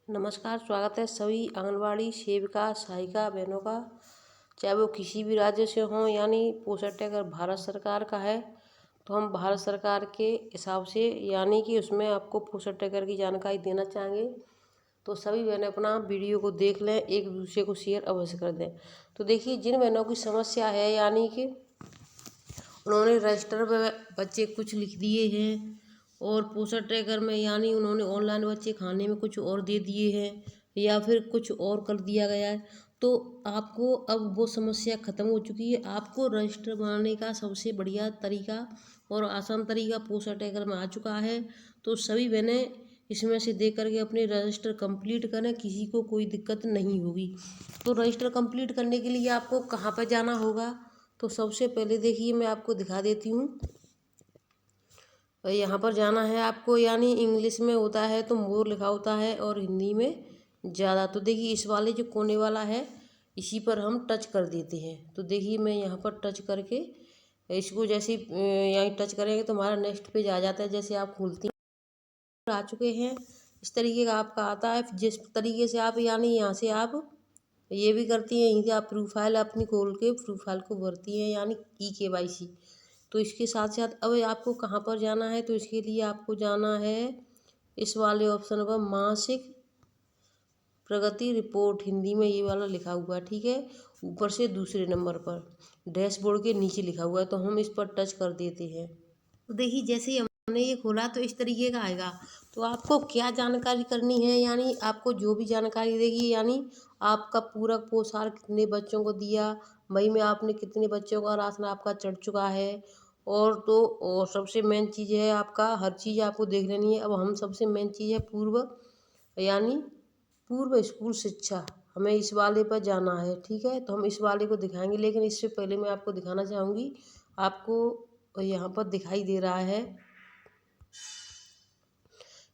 नमस्कार, स्वागत है सभी आंगनवाड़ी सेविका सहायिका बहनों का। चाहे वो किसी भी राज्य से हों, यानी पोस्टर अगर भारत सरकार का है तो हम भारत सरकार के हिसाब से यानी कि उसमें आपको पोस्टर टैगर की जानकारी देना चाहेंगे। तो सभी बहनें अपना वीडियो को देख लें, एक दूसरे को शेयर अवश्य कर दें। तो देखिए, जिन बहनों की समस्या है यानी कि उन्होंने रजिस्टर पर बच्चे कुछ लिख दिए हैं और पोस्टर ट्रैकर में यानी उन्होंने ऑनलाइन बच्चे खाने में कुछ और दे दिए हैं या फिर कुछ और कर दिया गया है, तो आपको अब वो समस्या ख़त्म हो चुकी है। आपको रजिस्टर बनाने का सबसे बढ़िया तरीका और आसान तरीका पोस्टर ट्रैकर में आ चुका है। तो सभी बहनें इसमें से देख करके अपने रजिस्टर कंप्लीट करें, किसी को कोई दिक्कत नहीं होगी। तो रजिस्टर कंप्लीट करने के लिए आपको कहाँ पर जाना होगा, तो सबसे पहले देखिए मैं आपको दिखा देती हूँ। यहाँ पर जाना है आपको, यानी इंग्लिश में होता है तो मोर लिखा होता है और हिंदी में ज़्यादा। तो देखिए इस वाले जो कोने वाला है इसी पर हम टच कर देते हैं। तो देखिए मैं यहाँ पर टच करके इसको जैसे यहीं टच करेंगे तो हमारा नेक्स्ट पेज आ जाता है। जैसे आप खोलती आ चुके हैं, इस तरीके का आपका आता है। जिस तरीके से आप यानी यहाँ से आप ये भी करती हैं, यहीं से आप प्रोफाइल अपनी खोल के प्रोफाइल को भरती हैं यानी KYC। तो इसके साथ साथ अब आपको कहाँ पर जाना है, तो इसके लिए आपको जाना है इस वाले ऑप्शन पर, मासिक प्रगति रिपोर्ट, हिंदी में ये वाला लिखा हुआ है, ठीक है। ऊपर से दूसरे नंबर पर डैशबोर्ड के नीचे लिखा हुआ है, तो हम इस पर टच कर देते हैं। तो देखिए जैसे ही हमने ये खोला तो इस तरीके का आएगा। तो आपको क्या जानकारी करनी है, यानी आपको जो भी जानकारी देगी, यानी आपका पूरा पोषण कितने बच्चों को दिया, मई में आपने कितने बच्चों का राशन आपका चढ़ चुका है, और सबसे मेन चीज़ है आपका हर चीज़ आपको देख लेनी है। अब हम सबसे मेन चीज़ है यानी पूर्व स्कूल शिक्षा, हमें इस वाले पर जाना है, ठीक है। तो हम इस वाले को दिखाएंगे, लेकिन इससे पहले मैं आपको दिखाना चाहूँगी, आपको यहाँ पर दिखाई दे रहा है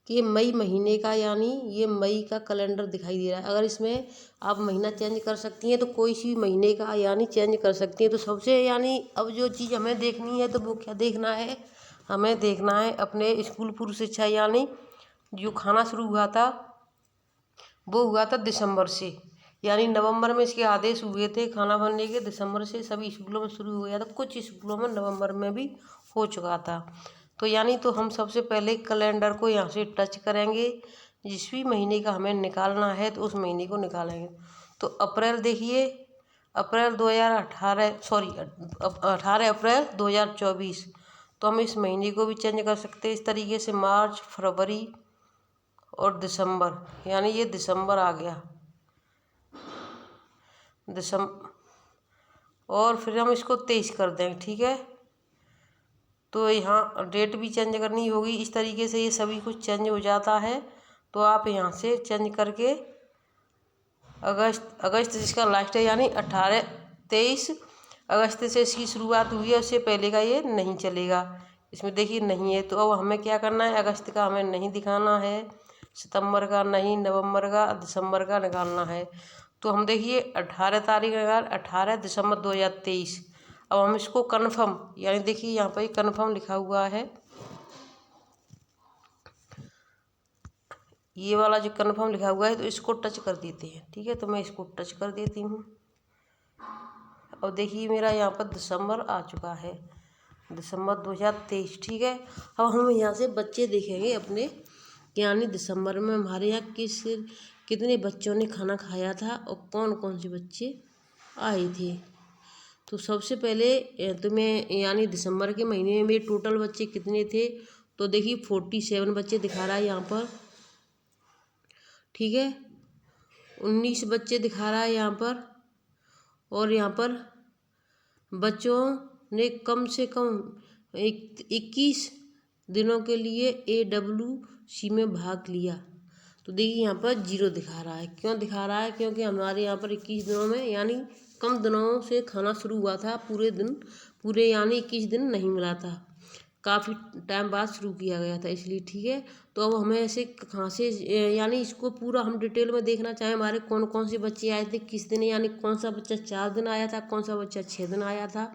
कि मई महीने का, यानी ये मई का कैलेंडर दिखाई दे रहा है। अगर इसमें आप महीना चेंज कर सकती हैं तो कोई सी महीने का यानी चेंज कर सकती हैं। तो सबसे यानी अब जो चीज़ हमें देखनी है तो वो क्या देखना है, हमें देखना है अपने स्कूल पूर्व शिक्षा, यानी जो खाना शुरू हुआ था वो हुआ था दिसंबर से, यानी नवंबर में इसके आदेश हुए थे खाना बनने के। दिसंबर से सभी स्कूलों में शुरू हो गया था, कुछ स्कूलों में नवंबर में भी हो चुका था। तो यानी तो हम सबसे पहले कैलेंडर को यहाँ से टच करेंगे, जिस भी महीने का हमें निकालना है तो उस महीने को निकालेंगे। तो अप्रैल देखिए, अप्रैल 2018 सॉरी 18 अप्रैल 2024। तो हम इस महीने को भी चेंज कर सकते हैं इस तरीके से, मार्च, फरवरी और दिसंबर, यानी ये दिसंबर आ गया दिसंबर, और फिर हम इसको 23 कर देंगे, ठीक है। तो यहाँ डेट भी चेंज करनी होगी इस तरीके से, ये सभी कुछ चेंज हो जाता है। तो आप यहाँ से चेंज करके अगस्त जिसका लास्ट है, यानी 23 अगस्त से इसकी शुरुआत हुई है, उससे पहले का ये नहीं चलेगा। इसमें देखिए नहीं है, तो अब हमें क्या करना है, अगस्त का हमें नहीं दिखाना है, सितंबर का नहीं, नवंबर का, दिसंबर का निकालना है। तो हम देखिए 18 तारीख निकाल 18 दिसंबर 2023। अब हम इसको कन्फर्म, यानी देखिए यहाँ पर कन्फर्म लिखा हुआ है, ये वाला जो कन्फर्म लिखा हुआ है, तो इसको टच कर देते हैं, ठीक है। तो मैं इसको टच कर देती हूँ। और देखिए मेरा यहाँ पर दिसंबर आ चुका है, दिसंबर 2023, ठीक है। अब हम यहाँ से बच्चे देखेंगे अपने, यानी दिसंबर में हमारे यहाँ कितने बच्चों ने खाना खाया था और कौन कौन से बच्चे आए थे। तो सबसे पहले तुम्हें यानी दिसंबर के महीने में टोटल बच्चे कितने थे, तो देखिए 47 बच्चे दिखा रहा है यहाँ पर, ठीक है। 19 बच्चे दिखा रहा है यहाँ पर, और यहाँ पर बच्चों ने कम से कम 21 दिनों के लिए AWC में भाग लिया। तो देखिए यहाँ पर 0 दिखा रहा है, क्यों दिखा रहा है, क्योंकि हमारे यहाँ पर 21 दिनों में यानी कम दिनों से खाना शुरू हुआ था, पूरे यानी 21 दिन नहीं मिला था, काफ़ी टाइम बाद शुरू किया गया था इसलिए, ठीक है। तो अब हमें ऐसे कहाँ से यानी इसको पूरा हम डिटेल में देखना चाहें, हमारे कौन कौन से बच्चे आए थे किस दिन, यानी कौन सा बच्चा 4 दिन आया था, कौन सा बच्चा 6 दिन आया था,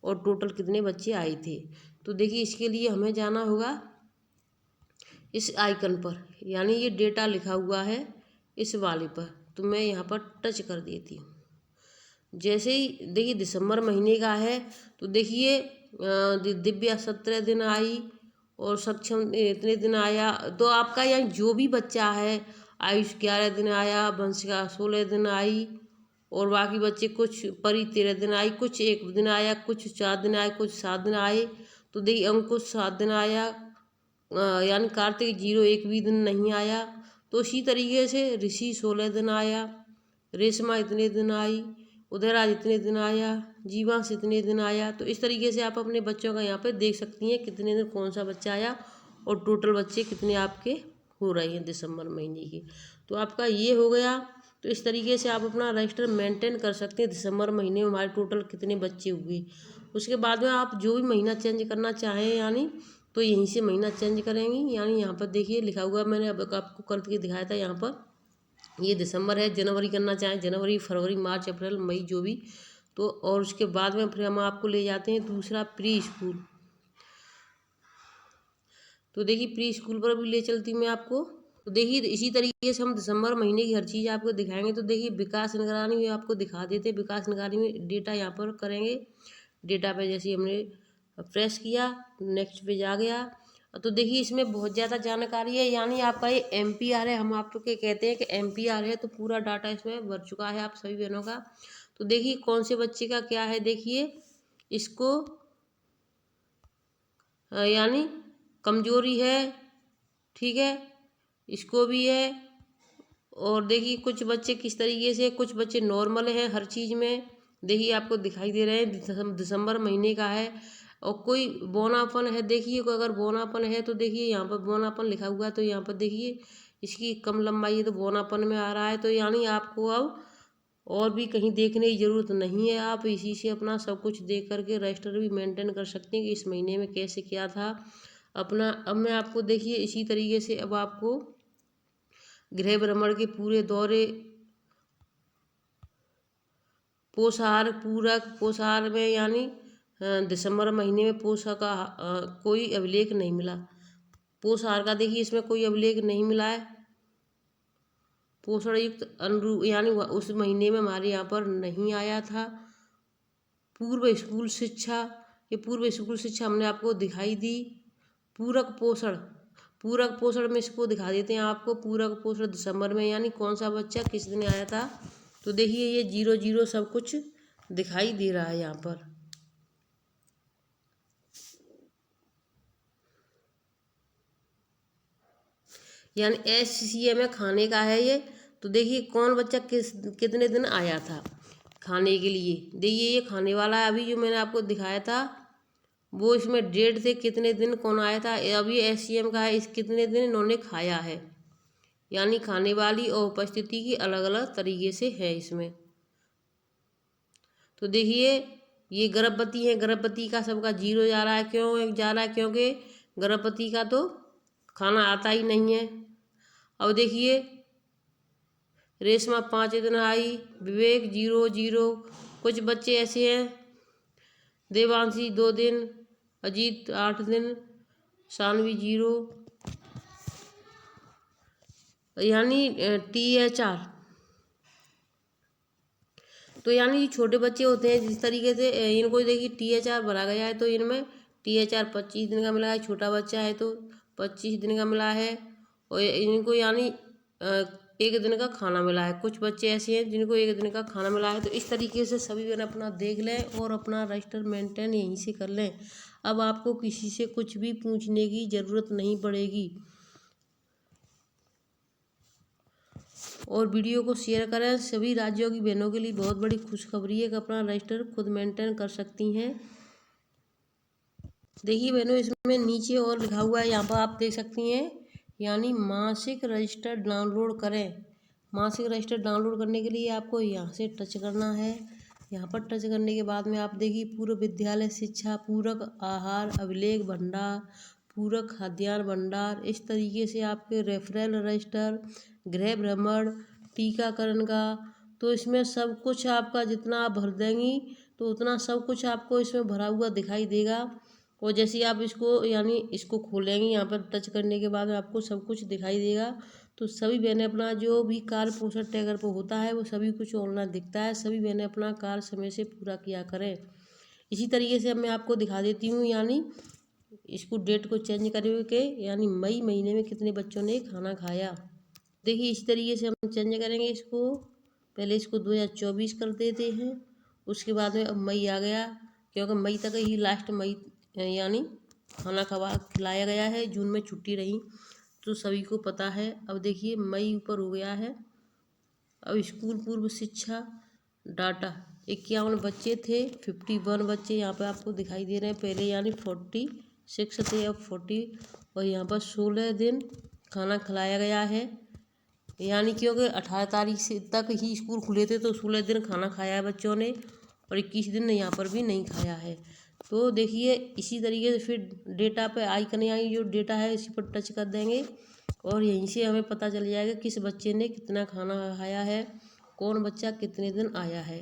और टोटल कितने बच्चे आए थे। तो देखिए इसके लिए हमें जाना होगा इस आइकन पर, यानी ये डेटा लिखा हुआ है इस वाले पर, तो मैं यहाँ पर टच कर देती हूँ। जैसे ही देखिए दिसंबर महीने का है, तो देखिए दिव्या 17 दिन आई और सक्षम इतने दिन आया। तो आपका यहाँ जो भी बच्चा है, आयुष 11 दिन आया, वंशिका 16 दिन आई, और बाकी बच्चे कुछ परी 13 दिन आई, कुछ 1 दिन आया, कुछ 4 दिन आए, कुछ 7 दिन आए। तो देखिए अंकुश 7 दिन आया, यानी कार्तिक 01 भी दिन नहीं आया। तो इसी तरीके से ऋषि 16 दिन आया, रेशमा इतने दिन आई, उदयराज इतने दिन आया, जीवांश इतने दिन आया। तो इस तरीके से आप अपने बच्चों का यहाँ पे देख सकती हैं कितने दिन कौन सा बच्चा आया और टोटल बच्चे कितने आपके हो रहे हैं दिसंबर महीने के। तो आपका ये हो गया। तो इस तरीके से आप अपना रजिस्टर मेंटेन कर सकते हैं दिसंबर महीने में हमारे टोटल कितने बच्चे हुए। उसके बाद में आप जो भी महीना चेंज करना चाहें, यानी तो यहीं से महीना चेंज करेंगी। यानी यहाँ पर देखिए लिखा हुआ, मैंने अब आपको करके दिखाया था। यहाँ पर ये दिसंबर है, जनवरी करना चाहें जनवरी, फरवरी, मार्च, अप्रैल, मई, जो भी। तो और उसके बाद में फिर हम आपको ले जाते हैं दूसरा प्री स्कूल। तो देखिए प्री स्कूल पर भी ले चलती हूँ मैं आपको। तो देखिए इसी तरीके से हम दिसंबर महीने की हर चीज़ आपको दिखाएंगे। तो देखिए विकास निगरानी में आपको दिखा देते हैं। विकास निगरानी में डेटा यहाँ पर करेंगे, डेटा पे जैसे हमने प्रेस किया, नेक्स्ट पेज आ गया। तो देखिए इसमें बहुत ज़्यादा जानकारी है, यानी आपका ये MPR है। हम आपको क्या कहते हैं कि MPR है, तो पूरा डाटा इसमें भर चुका है आप सभी बहनों का। तो देखिए कौन से बच्चे का क्या है, देखिए इसको यानी कमजोरी है, ठीक है, इसको भी है। और देखिए कुछ बच्चे किस तरीके से, कुछ बच्चे नॉर्मल हैं हर चीज़ में। देखिए आपको दिखाई दे रहे हैं दिसंबर महीने का है। और कोई बोनापन है, देखिए कोई अगर बोनापन है तो देखिए यहाँ पर बोनापन लिखा हुआ है। तो यहाँ पर देखिए इसकी कम लंबाई है तो बोनापन में आ रहा है। तो यानी आपको अब और भी कहीं देखने की ज़रूरत नहीं है, आप इसी से अपना सब कुछ देख करके रजिस्टर भी मेंटेन कर सकते हैं कि इस महीने में कैसे क्या था अपना। अब मैं आपको देखिए इसी तरीके से अब आपको गृह भ्रमण के पूरे दौरे, पोषाहार, पूरक पोषाहार में, यानी दिसंबर महीने में पोषण का कोई अभिलेख नहीं मिला। पोषाहार का देखिए इसमें कोई अभिलेख नहीं मिला है। पोषण युक्त अनुरूप यानी उस महीने में हमारे यहाँ पर नहीं आया था। पूर्व स्कूल शिक्षा, ये पूर्व स्कूल शिक्षा हमने आपको दिखाई दी। पूरक पोषण, पूरक पोषण में इसको दिखा देते हैं आपको। पूरक पोषण दिसंबर में, यानी कौन सा बच्चा किस दिन आया था। तो देखिए ये 00 सब कुछ दिखाई दे रहा है यहाँ पर। यानी SCM में खाने का है ये। तो देखिए कौन बच्चा कितने दिन आया था खाने के लिए। देखिए ये खाने वाला है, अभी जो मैंने आपको दिखाया था वो इसमें डेट से कितने दिन कौन आया था। अभी SCM का है, इस कितने दिन इन्होंने खाया है, यानी खाने वाली और उपस्थिति की अलग अलग तरीके से है इसमें। तो देखिए ये गर्भवती है, गर्भवती का सबका 0 जा रहा है। क्यों जा रहा है, क्योंकि गर्भवती का तो खाना आता ही नहीं है। अब देखिए रेशमा 5 दिन आई, विवेक 0, कुछ बच्चे ऐसे हैं, देवांशी 2 दिन, अजीत 8 दिन, सानवी 0, यानी THR। तो यानी ये छोटे बच्चे होते हैं जिस तरीके से इनको देखिए THR भरा गया है। तो इनमें THR 25 दिन का मिला है। छोटा बच्चा है तो 25 दिन का मिला है। और इनको यानी 1 दिन का खाना मिला है। कुछ बच्चे ऐसे हैं जिनको 1 दिन का खाना मिला है। तो इस तरीके से सभी जन अपना देख लें और अपना रजिस्टर मेंटेन यहीं से कर लें। अब आपको किसी से कुछ भी पूछने की ज़रूरत नहीं पड़ेगी। और वीडियो को शेयर करें। सभी राज्यों की बहनों के लिए बहुत बड़ी खुशखबरी है कि अपना रजिस्टर खुद मेंटेन कर सकती हैं। देखिए बहनों इसमें नीचे और लिखा हुआ है, यहाँ पर आप देख सकती हैं, यानी मासिक रजिस्टर डाउनलोड करें। मासिक रजिस्टर डाउनलोड करने के लिए आपको यहाँ से टच करना है। यहाँ पर टच करने के बाद में आप देखिए पूर्व विद्यालय शिक्षा, पूरक आहार अभिलेख भंडार, पूरक खाद्यान्न भंडार, इस तरीके से आपके रेफरल रजिस्टर, गृह भ्रमण, टीकाकरण का। तो इसमें सब कुछ आपका जितना आप भर देंगी तो उतना सब कुछ आपको इसमें भरा हुआ दिखाई देगा। और जैसे ही आप इसको यानी इसको खोलेंगे, यहाँ पर टच करने के बाद आपको सब कुछ दिखाई देगा। तो सभी बहनें अपना जो भी कार्य पोषण टैगर पर होता है वो सभी कुछ ऑनलाइन दिखता है। सभी बहनें अपना कार्य समय से पूरा किया करें। इसी तरीके से अब मैं आपको दिखा देती हूँ, यानी इसको डेट को चेंज करके, यानी मई महीने में कितने बच्चों ने खाना खाया। देखिए इस तरीके से हम चेंज करेंगे इसको। पहले इसको 2024 कर देते हैं, उसके बाद में अब मई आ गया, क्योंकि मई तक ही लास्ट मई यानी खाना खिलाया गया है। जून में छुट्टी रही तो सभी को पता है। अब देखिए मई ऊपर हो गया है। अब स्कूल पूर्व शिक्षा डाटा 51 बच्चे थे, 51 बच्चे यहाँ पे आपको दिखाई दे रहे हैं पहले, यानी 46 थे, अब 40। और यहाँ पर 16 दिन खाना खिलाया गया है, यानी क्योंकि 18 तारीख से तक ही स्कूल खुले थे तो 16 दिन खाना खाया है बच्चों ने, और 21 दिन यहाँ पर भी नहीं खाया है। तो देखिए इसी तरीके से फिर डेटा पे आइकन आई जो डेटा है इसी पर टच कर देंगे और यहीं से हमें पता चल जाएगा किस बच्चे ने कितना खाना खाया है, कौन बच्चा कितने दिन आया है।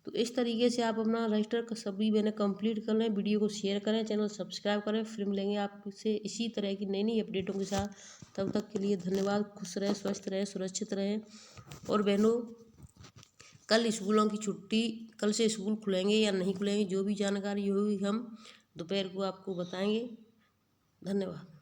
तो इस तरीके से आप अपना रजिस्टर सभी मैंने कंप्लीट कर लें। वीडियो को शेयर करें, चैनल सब्सक्राइब करें। फिर मिलेंगे आपसे इसी तरह की नई नई अपडेटों के साथ। तब तक के लिए धन्यवाद। खुश रहें, स्वस्थ रहें, सुरक्षित रहें। और बहनों कल स्कूलों की छुट्टी, कल से स्कूल खुलेंगे या नहीं खुलेंगे, जो भी जानकारी होगी हम दोपहर को आपको बताएंगे। धन्यवाद।